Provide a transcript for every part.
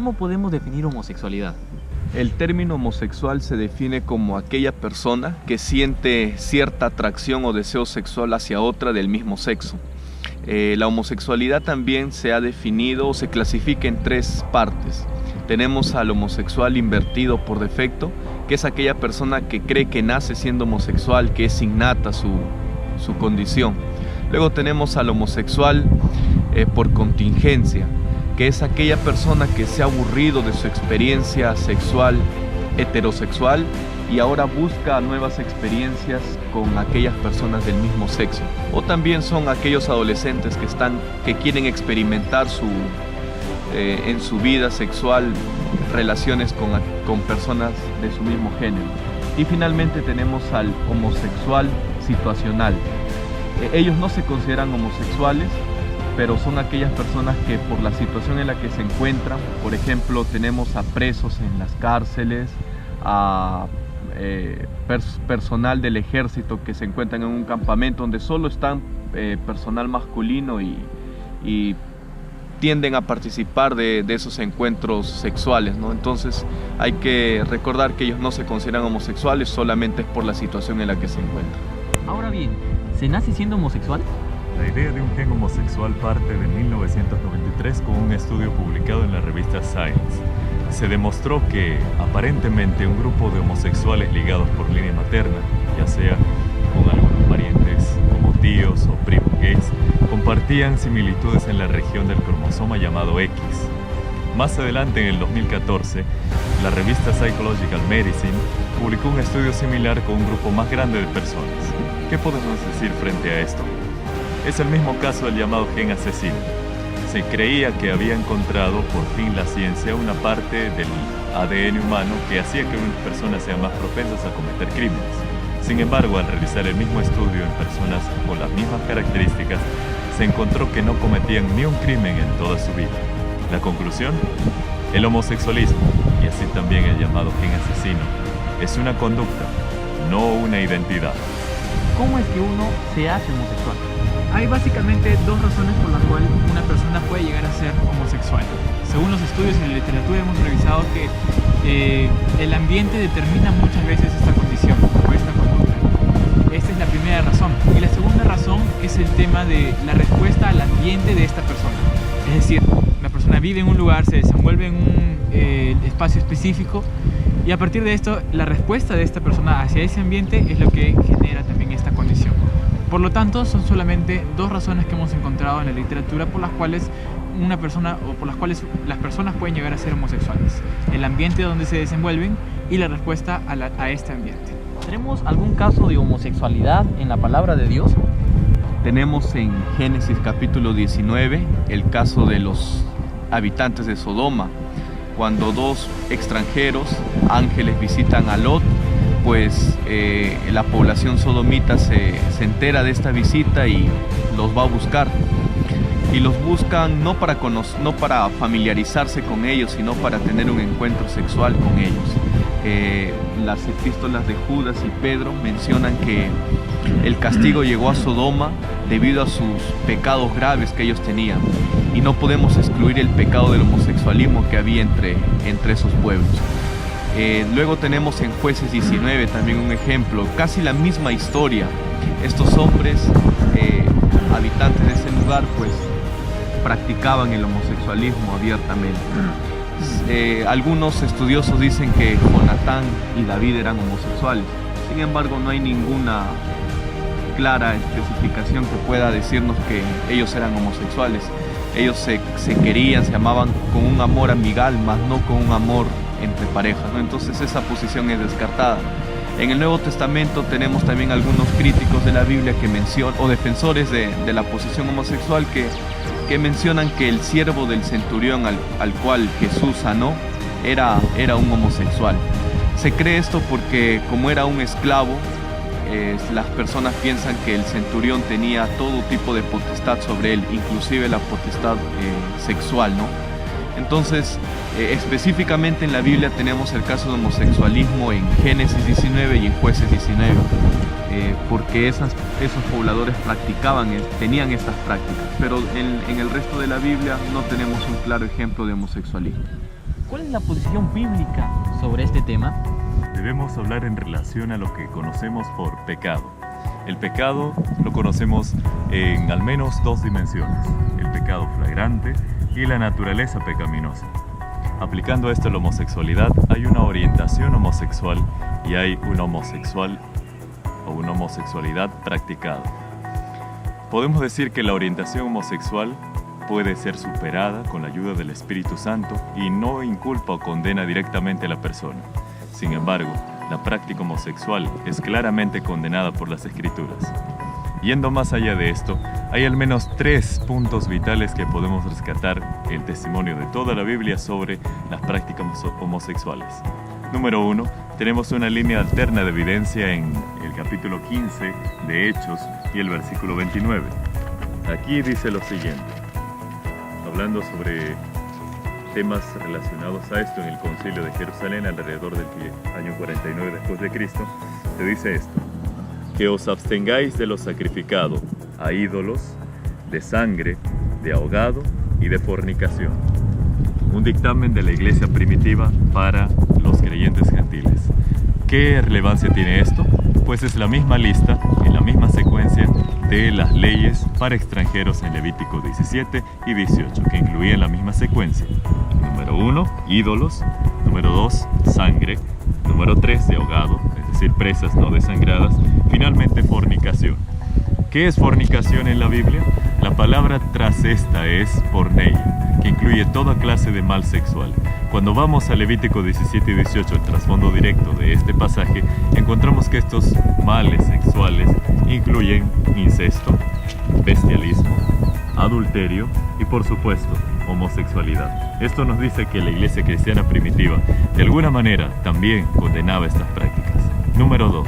¿cómo podemos definir homosexualidad? El término homosexual se define como aquella persona que siente cierta atracción o deseo sexual hacia otra del mismo sexo. La homosexualidad también se ha definido o se clasifica en tres partes. Tenemos al homosexual invertido por defecto, que es aquella persona que cree que nace siendo homosexual, que es innata su condición. Luego tenemos al homosexual por contingencia, que es aquella persona que se ha aburrido de su experiencia sexual heterosexual y ahora busca nuevas experiencias con aquellas personas del mismo sexo. O también son aquellos adolescentes que quieren experimentar en su vida sexual relaciones con personas de su mismo género. Y finalmente tenemos al homosexual situacional. Ellos no se consideran homosexuales, pero son aquellas personas que por la situación en la que se encuentran, por ejemplo, tenemos a presos en las cárceles, a personal del ejército que se encuentran en un campamento donde solo están personal masculino y tienden a participar de esos encuentros sexuales, ¿no? Entonces hay que recordar que ellos no se consideran homosexuales, solamente es por la situación en la que se encuentran. Ahora bien, ¿se nace siendo homosexual? La idea de un gen homosexual parte de 1993 con un estudio publicado en la revista Science. Se demostró que, aparentemente, un grupo de homosexuales ligados por línea materna, ya sea con algunos parientes como tíos o primos gays, compartían similitudes en la región del cromosoma llamado X. Más adelante, en el 2014, la revista Psychological Medicine publicó un estudio similar con un grupo más grande de personas. ¿Qué podemos decir frente a esto? Es el mismo caso del llamado gen asesino. Se creía que había encontrado por fin la ciencia una parte del ADN humano que hacía que unas personas sean más propensas a cometer crímenes. Sin embargo, al realizar el mismo estudio en personas con las mismas características, se encontró que no cometían ni un crimen en toda su vida. La conclusión: el homosexualismo, y así también el llamado gen asesino, es una conducta, no una identidad. ¿Cómo es que uno se hace homosexual? Hay básicamente dos razones por las cuales una persona puede llegar a ser homosexual. Según los estudios en la literatura hemos revisado que el ambiente determina muchas veces esta condición o esta conducta. Esta es la primera razón. Y la segunda razón es el tema de la respuesta al ambiente de esta persona. Es decir, la persona vive en un lugar, se desenvuelve en un espacio específico y a partir de esto la respuesta de esta persona hacia ese ambiente es lo que genera también esta condición. Por lo tanto, son solamente dos razones que hemos encontrado en la literatura por las cuales una persona o por las cuales las personas pueden llegar a ser homosexuales: el ambiente donde se desenvuelven y la respuesta a este ambiente. ¿Tenemos algún caso de homosexualidad en la palabra de Dios? Tenemos en Génesis capítulo 19 el caso de los habitantes de Sodoma, cuando dos extranjeros, ángeles, visitan a Lot. Pues la población sodomita se entera de esta visita y los va a buscar. Y los buscan no para familiarizarse con ellos, sino para tener un encuentro sexual con ellos. Las epístolas de Judas y Pedro mencionan que el castigo llegó a Sodoma debido a sus pecados graves que ellos tenían. Y no podemos excluir el pecado del homosexualismo que había entre esos pueblos. Luego tenemos en Jueces 19 también un ejemplo, casi la misma historia. Estos hombres, habitantes de ese lugar, pues practicaban el homosexualismo abiertamente. Algunos estudiosos dicen que Jonatán y David eran homosexuales. Sin embargo, no hay ninguna clara especificación que pueda decirnos que ellos eran homosexuales. Ellos se querían, se amaban con un amor amigal, más no con un amor entre parejas, ¿no? Entonces esa posición es descartada. En el Nuevo Testamento tenemos también algunos críticos de la Biblia que mencionan, o defensores de la posición homosexual, que mencionan que el siervo del centurión al cual Jesús sanó era un homosexual. Se cree esto porque, como era un esclavo, las personas piensan que el centurión tenía todo tipo de potestad sobre él, inclusive la potestad sexual, ¿no? Entonces, específicamente en la Biblia tenemos el caso de homosexualismo en Génesis 19 y en Jueces 19, porque esos pobladores tenían estas prácticas, pero en el resto de la Biblia no tenemos un claro ejemplo de homosexualismo. ¿Cuál es la posición bíblica sobre este tema? Debemos hablar en relación a lo que conocemos por pecado. El pecado lo conocemos en al menos dos dimensiones: el pecado flagrante y la naturaleza pecaminosa. Aplicando esto a la homosexualidad, hay una orientación homosexual y hay un homosexual o una homosexualidad practicada. Podemos decir que la orientación homosexual puede ser superada con la ayuda del Espíritu Santo y no inculpa o condena directamente a la persona. Sin embargo, la práctica homosexual es claramente condenada por las Escrituras. Yendo más allá de esto, hay al menos 3 puntos vitales que podemos rescatar el testimonio de toda la Biblia sobre las prácticas homosexuales. Número 1, tenemos una línea alterna de evidencia en el capítulo 15 de Hechos y el versículo 29. Aquí dice lo siguiente, hablando sobre temas relacionados a esto en el Concilio de Jerusalén alrededor del año 49 después de Cristo, se dice esto: que os abstengáis de lo sacrificado a ídolos, de sangre, de ahogado y de fornicación. Un dictamen de la iglesia primitiva para los creyentes gentiles. ¿Qué relevancia tiene esto? Pues es la misma lista, en la misma secuencia de las leyes para extranjeros en Levítico 17 y 18, que incluían la misma secuencia. Número 1, ídolos. Número 2, sangre. Número 3, de ahogado, es decir, presas no desangradas. Finalmente, fornicación. ¿Qué es fornicación en la Biblia? La palabra tras esta es porneia, que incluye toda clase de mal sexual. Cuando vamos a Levítico 17 y 18, el trasfondo directo de este pasaje, encontramos que estos males sexuales incluyen incesto, bestialismo, adulterio y, por supuesto, homosexualidad. Esto nos dice que la iglesia cristiana primitiva, de alguna manera, también condenaba estas prácticas. Número 2.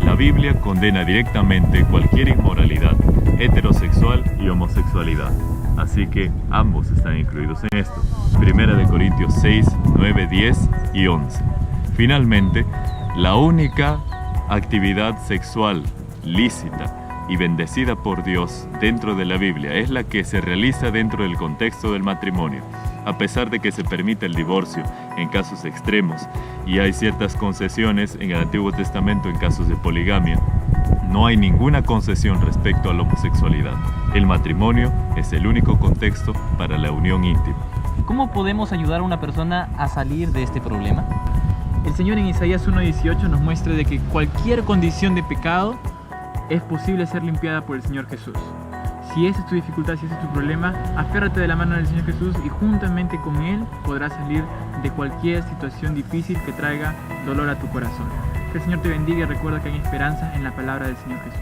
La Biblia condena directamente cualquier inmoralidad heterosexual y homosexualidad. Así que ambos están incluidos en esto. 1 Corintios 6, 9, 10 y 11. Finalmente, la única actividad sexual lícita y bendecida por Dios dentro de la Biblia es la que se realiza dentro del contexto del matrimonio. A pesar de que se permite el divorcio en casos extremos y hay ciertas concesiones en el Antiguo Testamento en casos de poligamia, no hay ninguna concesión respecto a la homosexualidad. El matrimonio es el único contexto para la unión íntima. ¿Cómo podemos ayudar a una persona a salir de este problema? El Señor en Isaías 1:18 nos muestra de que cualquier condición de pecado es posible ser limpiada por el Señor Jesús. Si esa es tu dificultad, si ese es tu problema, aférrate de la mano del Señor Jesús y juntamente con Él podrás salir de cualquier situación difícil que traiga dolor a tu corazón. Que el Señor te bendiga y recuerda que hay esperanza en la palabra del Señor Jesús.